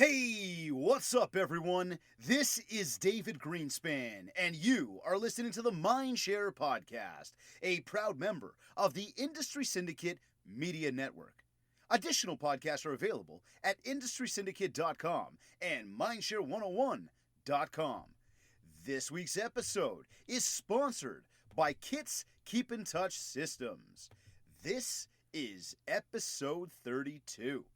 Hey, what's up, everyone? This is David Greenspan, and you are listening to the Mindshare Podcast, a proud member of the Industry Syndicate Media Network. Additional podcasts are available at industrysyndicate.com and mindshare101.com. This week's episode is sponsored by Kit's Keep in Touch Systems. This is episode 32.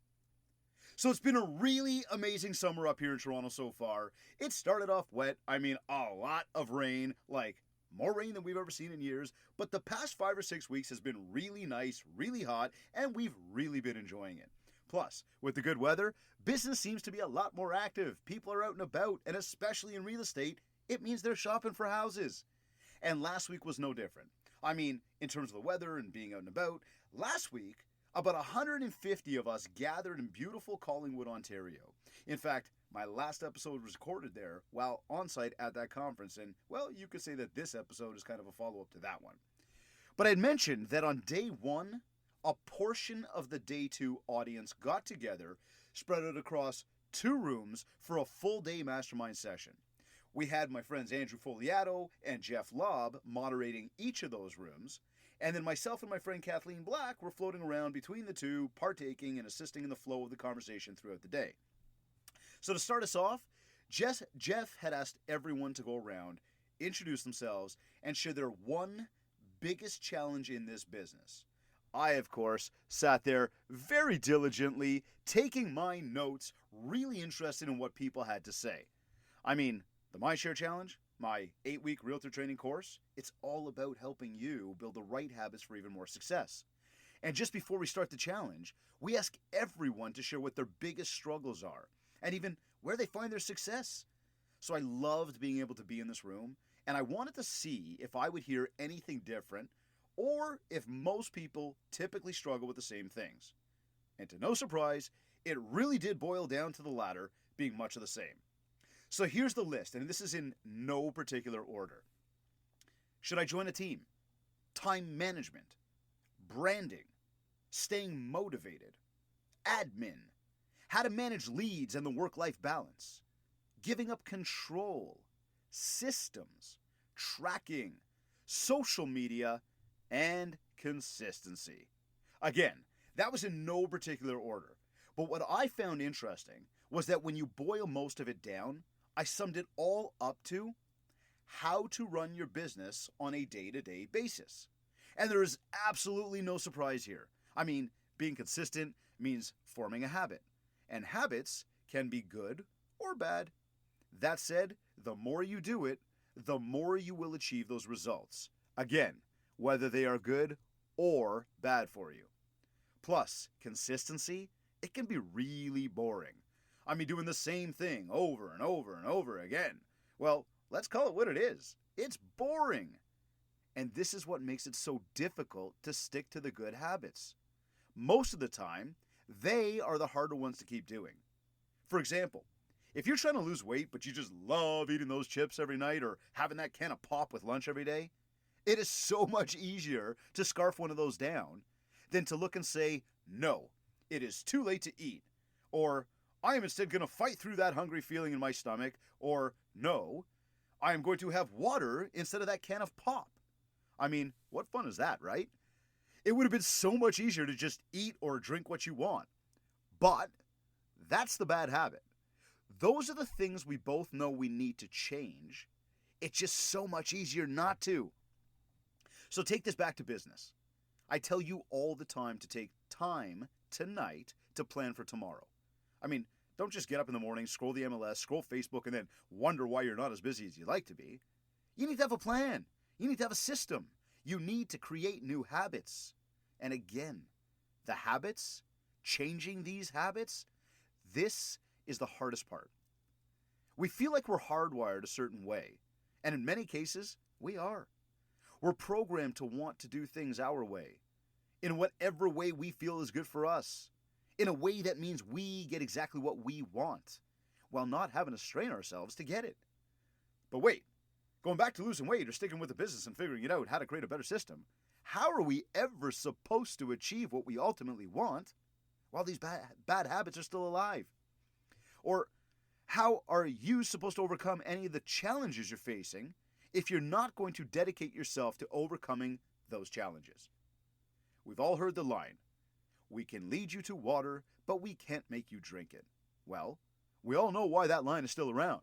So it's been a really amazing summer up here in Toronto so far. It started off wet. A lot of rain, like more rain than we've ever seen in years. But the past 5 or 6 weeks has been really nice, really hot, and we've really been enjoying it. Plus, with the good weather, business seems to be a lot more active. People are out and about, and especially in real estate, it means they're shopping for houses. And last week was no different. In terms of the weather and being out and about, last week, about 150 of us gathered in beautiful Collingwood, Ontario. In fact, my last episode was recorded there while on site at that conference, and, well, you could say that this episode is kind of a follow-up to that one. But I had mentioned that on day one, a portion of the day two audience got together, spread out across 2 rooms for a full-day mastermind session. We had my friends Andrew Fogliato and Jeff Lobb moderating each of those rooms, and then myself and my friend Kathleen Black were floating around between the two, partaking and assisting in the flow of the conversation throughout the day. So to start us off, Jeff had asked everyone to go around, introduce themselves, and share their one biggest challenge in this business. I, of course, sat there very diligently, taking my notes, really interested in what people had to say. The Mindshare Challenge, my 8-week realtor training course, it's all about helping you build the right habits for even more success. And just before we start the challenge, we ask everyone to share what their biggest struggles are and even where they find their success. So I loved being able to be in this room, and I wanted to see if I would hear anything different or if most people typically struggle with the same things. And to no surprise, it really did boil down to the latter being much of the same. So here's the list, and this is in no particular order. Should I join a team? Time management, branding, staying motivated, admin, how to manage leads and the work-life balance, giving up control, systems, tracking, social media, and consistency. Again, that was in no particular order. But what I found interesting was that when you boil most of it down, I summed it all up to how to run your business on a day-to-day basis. And there is absolutely no surprise here. Being consistent means forming a habit. And habits can be good or bad. That said, the more you do it, the more you will achieve those results. Again, whether they are good or bad for you. Plus, consistency, it can be really boring. Doing the same thing over and over and over again. Well, let's call it what it is. It's boring. And this is what makes it so difficult to stick to the good habits. Most of the time, they are the harder ones to keep doing. For example, if you're trying to lose weight but you just love eating those chips every night or having that can of pop with lunch every day, it is so much easier to scarf one of those down than to look and say, no, it is too late to eat, or I am instead going to fight through that hungry feeling in my stomach, or no, I am going to have water instead of that can of pop. What fun is that, right? It would have been so much easier to just eat or drink what you want. But that's the bad habit. Those are the things we both know we need to change. It's just so much easier not to. So take this back to business. I tell you all the time to take time tonight to plan for tomorrow. Don't just get up in the morning, scroll the MLS, scroll Facebook, and then wonder why you're not as busy as you'd like to be. You need to have a plan. You need to have a system. You need to create new habits. And again, the habits, changing these habits, this is the hardest part. We feel like we're hardwired a certain way, and in many cases, we are. We're programmed to want to do things our way, in whatever way we feel is good for us. In a way that means we get exactly what we want, while not having to strain ourselves to get it. But wait, going back to losing weight or sticking with the business and figuring it out how to create a better system, how are we ever supposed to achieve what we ultimately want while these bad habits are still alive? Or how are you supposed to overcome any of the challenges you're facing if you're not going to dedicate yourself to overcoming those challenges? We've all heard the line, "We can lead you to water, but we can't make you drink it." Well, we all know why that line is still around.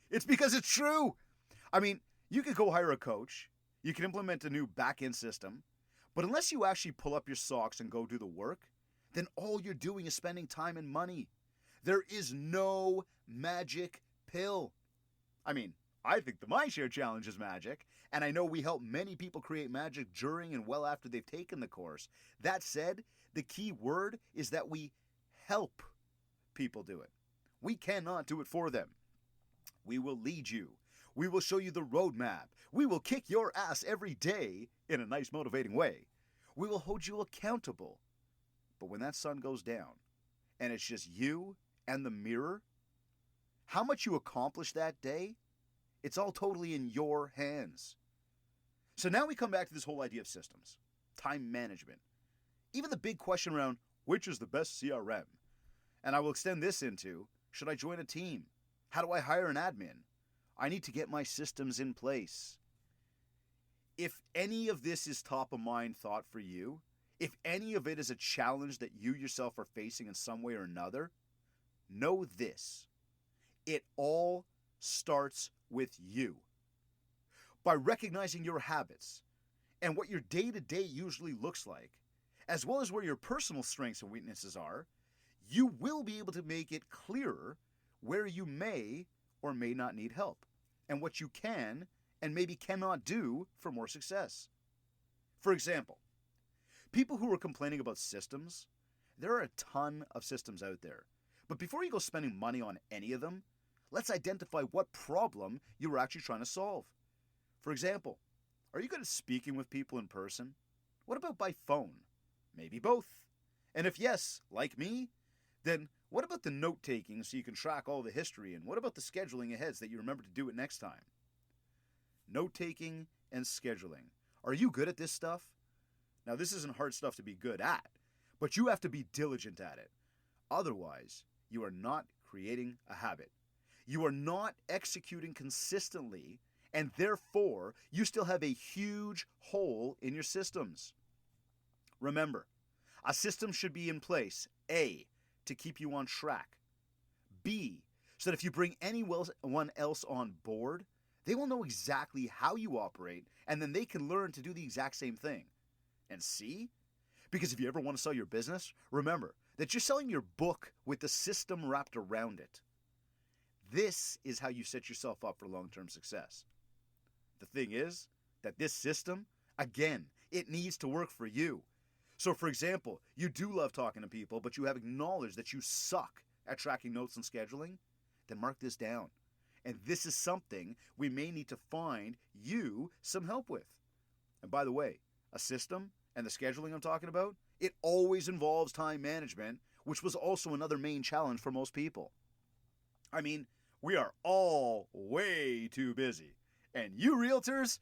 It's because it's true. I mean, you could go hire a coach, you can implement a new back-end system, but unless you actually pull up your socks and go do the work, then all you're doing is spending time and money. There is no magic pill. I mean, I think the Mindshare Challenge is magic, and I know we help many people create magic during and well after they've taken the course. That said, the key word is that we help people do it. We cannot do it for them. We will lead you. We will show you the roadmap. We will kick your ass every day in a nice, motivating way. We will hold you accountable. But when that sun goes down and it's just you and the mirror, how much you accomplish that day, it's all totally in your hands. So now we come back to this whole idea of systems, time management, even the big question around which is the best CRM. And I will extend this into, should I join a team? How do I hire an admin? I need to get my systems in place. If any of this is top of mind thought for you, if any of it is a challenge that you yourself are facing in some way or another, know this. It all starts with you. By recognizing your habits and what your day-to-day usually looks like, as well as where your personal strengths and weaknesses are, you will be able to make it clearer where you may or may not need help, and what you can and maybe cannot do for more success. For example, people who are complaining about systems, there are a ton of systems out there. But before you go spending money on any of them, let's identify what problem you are actually trying to solve. For example, are you good at speaking with people in person? What about by phone? Maybe both. And if yes, like me, then what about the note-taking so you can track all the history, and what about the scheduling ahead so that you remember to do it next time? Note-taking and scheduling. Are you good at this stuff? Now, this isn't hard stuff to be good at, but you have to be diligent at it. Otherwise, you are not creating a habit. You are not executing consistently, and therefore, you still have a huge hole in your systems. Remember, a system should be in place, A, to keep you on track, B, so that if you bring anyone else on board, they will know exactly how you operate, and then they can learn to do the exact same thing. And C, because if you ever want to sell your business, remember that you're selling your book with the system wrapped around it. This is how you set yourself up for long-term success. The thing is that this system, again, it needs to work for you. So, for example, you do love talking to people, but you have acknowledged that you suck at tracking notes and scheduling, then mark this down. And this is something we may need to find you some help with. And by the way, a system and the scheduling I'm talking about, it always involves time management, which was also another main challenge for most people. I mean, we are all way too busy. And you realtors,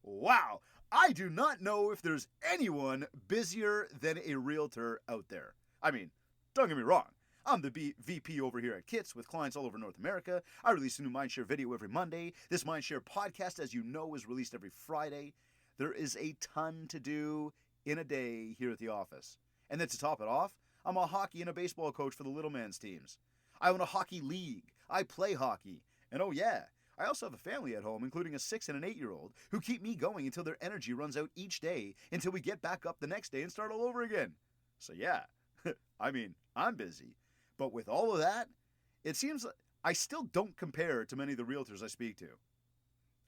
wow, I do not know if there's anyone busier than a realtor out there. I mean, don't get me wrong. I'm the VP over here at Kits with clients all over North America. I release a new Mindshare video every Monday. This Mindshare podcast, as you know, is released every Friday. There is a ton to do in a day here at the office. And then to top it off, I'm a hockey and a baseball coach for the Little Man's teams. I own a hockey league. I play hockey. And oh yeah, I also have a family at home, including a 6 and an 8-year-old, who keep me going until their energy runs out each day until we get back up the next day and start all over again. So yeah, I mean, I'm busy. But with all of that, it seems like I still don't compare to many of the realtors I speak to.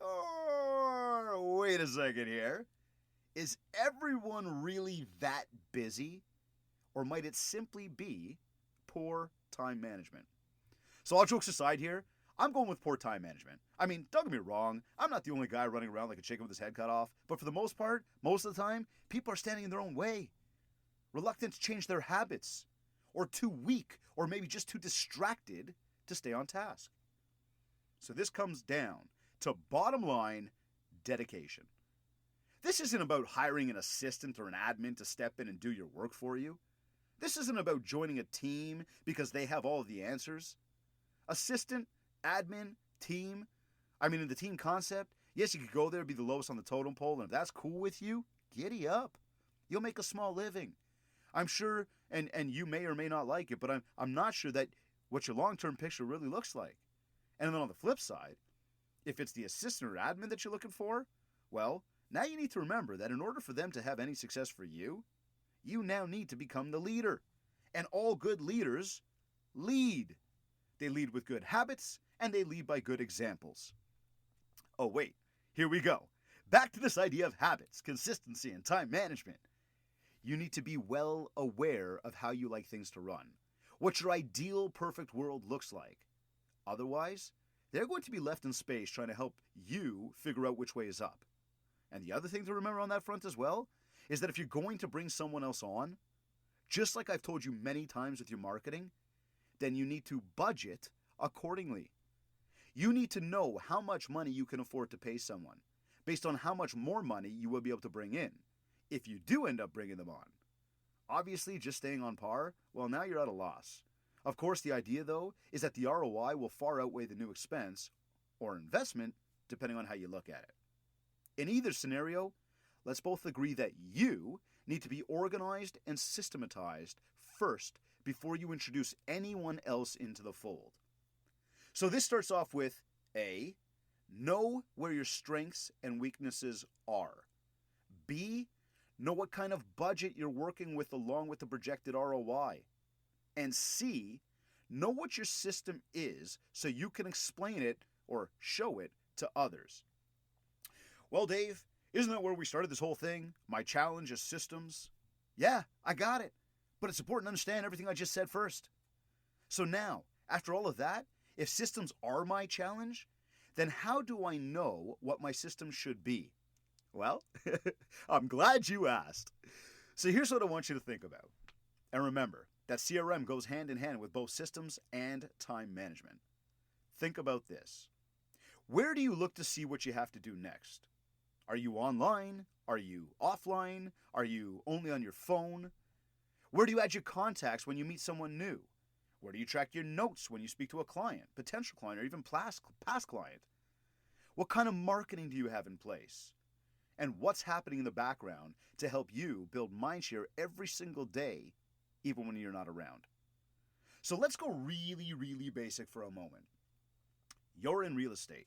Oh, wait a second here. Is everyone really that busy? Or might it simply be poor time management? So all jokes aside here, I'm going with poor time management. I mean, don't get me wrong, I'm not the only guy running around like a chicken with his head cut off, but for the most part, most of the time, people are standing in their own way, reluctant to change their habits, or too weak, or maybe just too distracted to stay on task. So this comes down to bottom line dedication. This isn't about hiring an assistant or an admin to step in and do your work for you. This isn't about joining a team because they have all of the answers. Assistant, admin, team. In the team concept, yes, you could go there, be the lowest on the totem pole, and if that's cool with you, giddy up. You'll make a small living. I'm sure, and you may or may not like it, but I'm not sure that what your long-term picture really looks like. And then on the flip side, if it's the assistant or admin that you're looking for, well, now you need to remember that in order for them to have any success for you, you now need to become the leader. And all good leaders lead. They lead with good habits, and they lead by good examples. Oh wait, here we go. Back to this idea of habits, consistency, and time management. You need to be well aware of how you like things to run, what your ideal perfect world looks like. Otherwise, they're going to be left in space trying to help you figure out which way is up. And the other thing to remember on that front as well is that if you're going to bring someone else on, just like I've told you many times with your marketing, then you need to budget accordingly. You need to know how much money you can afford to pay someone based on how much more money you will be able to bring in if you do end up bringing them on. Obviously, just staying on par, well, now you're at a loss. Of course, the idea, though, is that the ROI will far outweigh the new expense or investment, depending on how you look at it. In either scenario, let's both agree that you need to be organized and systematized first before you introduce anyone else into the fold. So this starts off with A, know where your strengths and weaknesses are. B, know what kind of budget you're working with along with the projected ROI. And C, know what your system is so you can explain it or show it to others. Well, Dave, isn't that where we started this whole thing? My challenge is systems. Yeah, I got it. But it's important to understand everything I just said first. So now, after all of that, if systems are my challenge, then how do I know what my system should be? Well, I'm glad you asked. So here's what I want you to think about. And remember that CRM goes hand in hand with both systems and time management. Think about this. Where do you look to see what you have to do next? Are you online? Are you offline? Are you only on your phone? Where do you add your contacts when you meet someone new? Where do you track your notes when you speak to a client, potential client, or even past client? What kind of marketing do you have in place? And what's happening in the background to help you build mindshare every single day, even when you're not around? So let's go really, really basic for a moment. You're in real estate.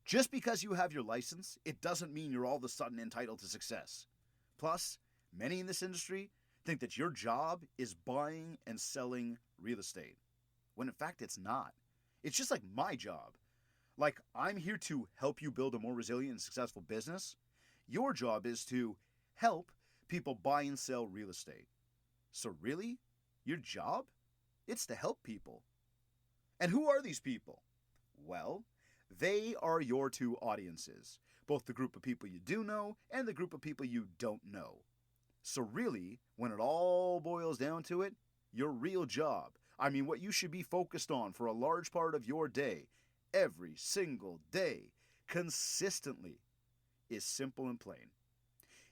Just because you have your license, it doesn't mean you're all of a sudden entitled to success. Plus, many in this industry think that your job is buying and selling real estate, when in fact it's not. It's just like my job. Like, I'm here to help you build a more resilient and successful business. Your job is to help people buy and sell real estate. So really, your job? It's to help people. And who are these people? Well, they are your two audiences, both the group of people you do know and the group of people you don't know. So really, when it all boils down to it, your real job, what you should be focused on for a large part of your day, every single day, consistently, is simple and plain.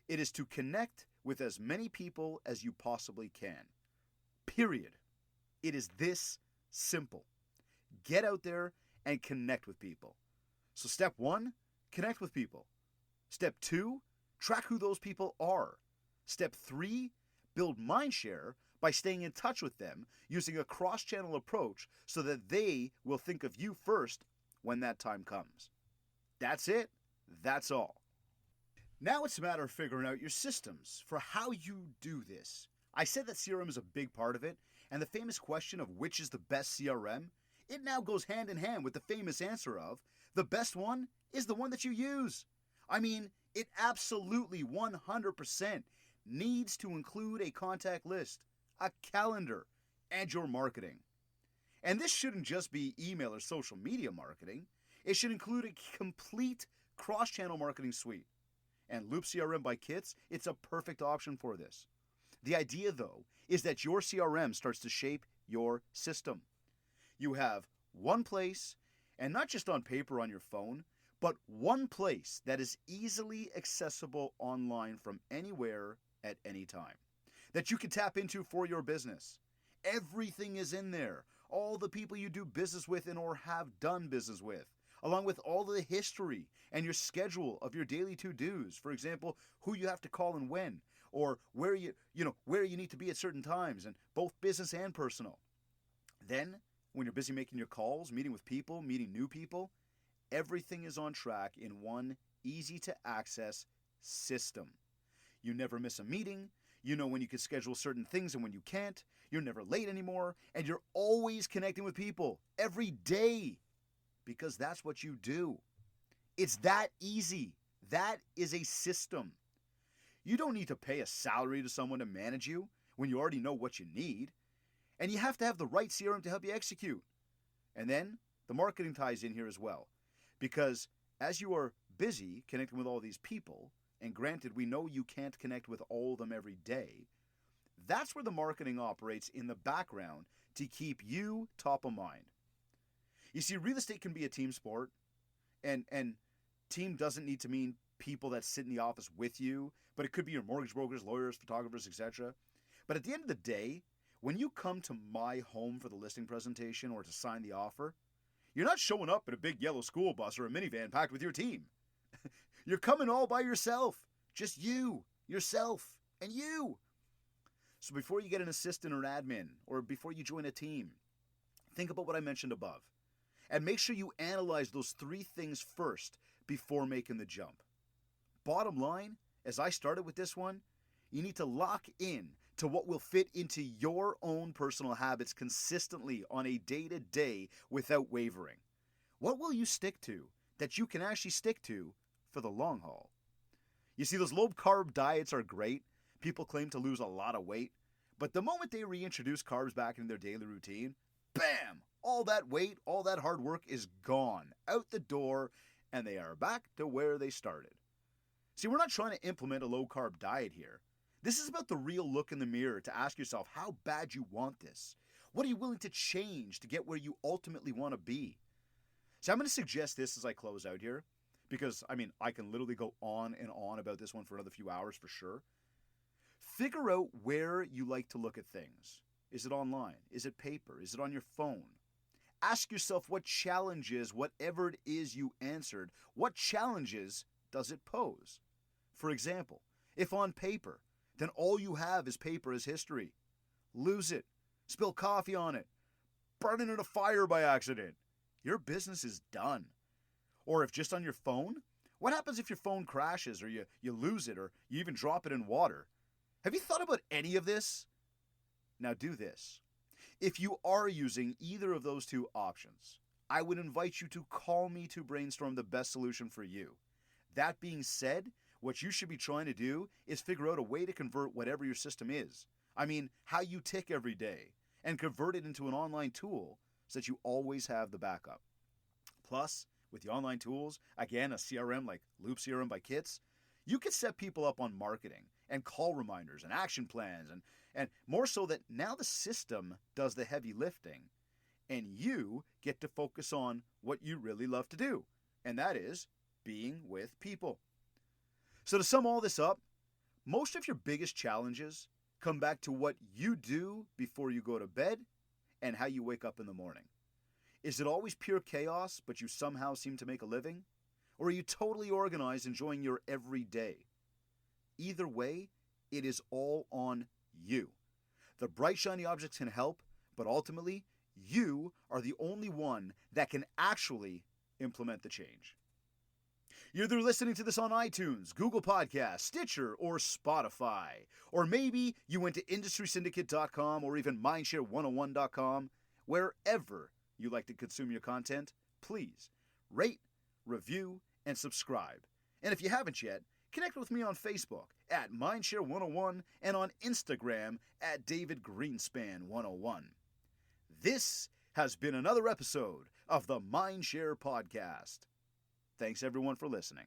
It is to connect with as many people as you possibly can. Period. It is this simple. Get out there and connect with people. So step 1, connect with people. Step 2, track who those people are. Step 3, build mindshare by staying in touch with them using a cross-channel approach so that they will think of you first when that time comes. That's it. That's all. Now it's a matter of figuring out your systems for how you do this. I said that CRM is a big part of it, and the famous question of which is the best CRM, it now goes hand in hand with the famous answer of the best one is the one that you use. It absolutely 100% needs to include a contact list, a calendar, and your marketing. And this shouldn't just be email or social media marketing. It should include a complete cross-channel marketing suite. And Loop CRM by Kits, it's a perfect option for this. The idea, though, is that your CRM starts to shape your system. You have one place, and not just on paper on your phone, but one place that is easily accessible online from anywhere at any time. that you can tap into for your business. Everything is in there. All the people you do business with and or have done business with, along with all of the history and your schedule of your daily to-dos. For example, who you have to call and when, or where you need to be at certain times, and both business and personal. Then, when you're busy making your calls, meeting with people, meeting new people, everything is on track in one easy-to-access system. You never miss a meeting. You know when you can schedule certain things and when you can't. You're never late anymore. And you're always connecting with people every day because that's what you do. It's that easy. That is a system. You don't need to pay a salary to someone to manage you when you already know what you need. And you have to have the right CRM to help you execute. And then the marketing ties in here as well. Because as you are busy connecting with all these people, and granted, we know you can't connect with all of them every day, that's where the marketing operates in the background to keep you top of mind. You see, real estate can be a team sport, and team doesn't need to mean people that sit in the office with you, but it could be your mortgage brokers, lawyers, photographers, etc. But at the end of the day, when you come to my home for the listing presentation or to sign the offer, you're not showing up in a big yellow school bus or a minivan packed with your team. You're coming all by yourself. Just you, yourself, and you. So before you get an assistant or an admin, or before you join a team, think about what I mentioned above. And make sure you analyze those 3 things first before making the jump. Bottom line, as I started with this one, you need to lock in to what will fit into your own personal habits consistently on a day-to-day without wavering. What will you stick to that you can actually stick to for the long haul? You see, those low-carb diets are great. People claim to lose a lot of weight. But the moment they reintroduce carbs back into their daily routine, bam! All that weight, all that hard work is gone, out the door, and they are back to where they started. See, we're not trying to implement a low-carb diet here. This is about the real look in the mirror to ask yourself how bad you want this. What are you willing to change to get where you ultimately want to be? So I'm going to suggest this as I close out here, because, I can literally go on and on about this one for another few hours for sure. Figure out where you like to look at things. Is it online? Is it paper? Is it on your phone? Ask yourself what challenges, whatever it is you answered, what challenges does it pose? For example, if on paper, then all you have is paper as history. Lose it. Spill coffee on it. Burn it in a fire by accident. Your business is done. Or if just on your phone, what happens if your phone crashes or you lose it or you even drop it in water? Have you thought about any of this? Now do this. If you are using either of those 2 options, I would invite you to call me to brainstorm the best solution for you. That being said, what you should be trying to do is figure out a way to convert whatever your system is. How you tick every day, and convert it into an online tool so that you always have the backup. Plus, with the online tools, again, a CRM like Loop CRM by Kits, you can set people up on marketing and call reminders and action plans, and more so that now the system does the heavy lifting and you get to focus on what you really love to do, and that is being with people. So to sum all this up, most of your biggest challenges come back to what you do before you go to bed and how you wake up in the morning. Is it always pure chaos, but you somehow seem to make a living? Or are you totally organized, enjoying your every day? Either way, it is all on you. The bright, shiny objects can help, but ultimately, you are the only one that can actually implement the change. You're either listening to this on iTunes, Google Podcasts, Stitcher, or Spotify. Or maybe you went to industrysyndicate.com or even mindshare101.com. Wherever you like to consume your content, please rate, review, and subscribe. And if you haven't yet, connect with me on Facebook at Mindshare101 and on Instagram at DavidGreenspan101. This has been another episode of the Mindshare Podcast. Thanks everyone for listening.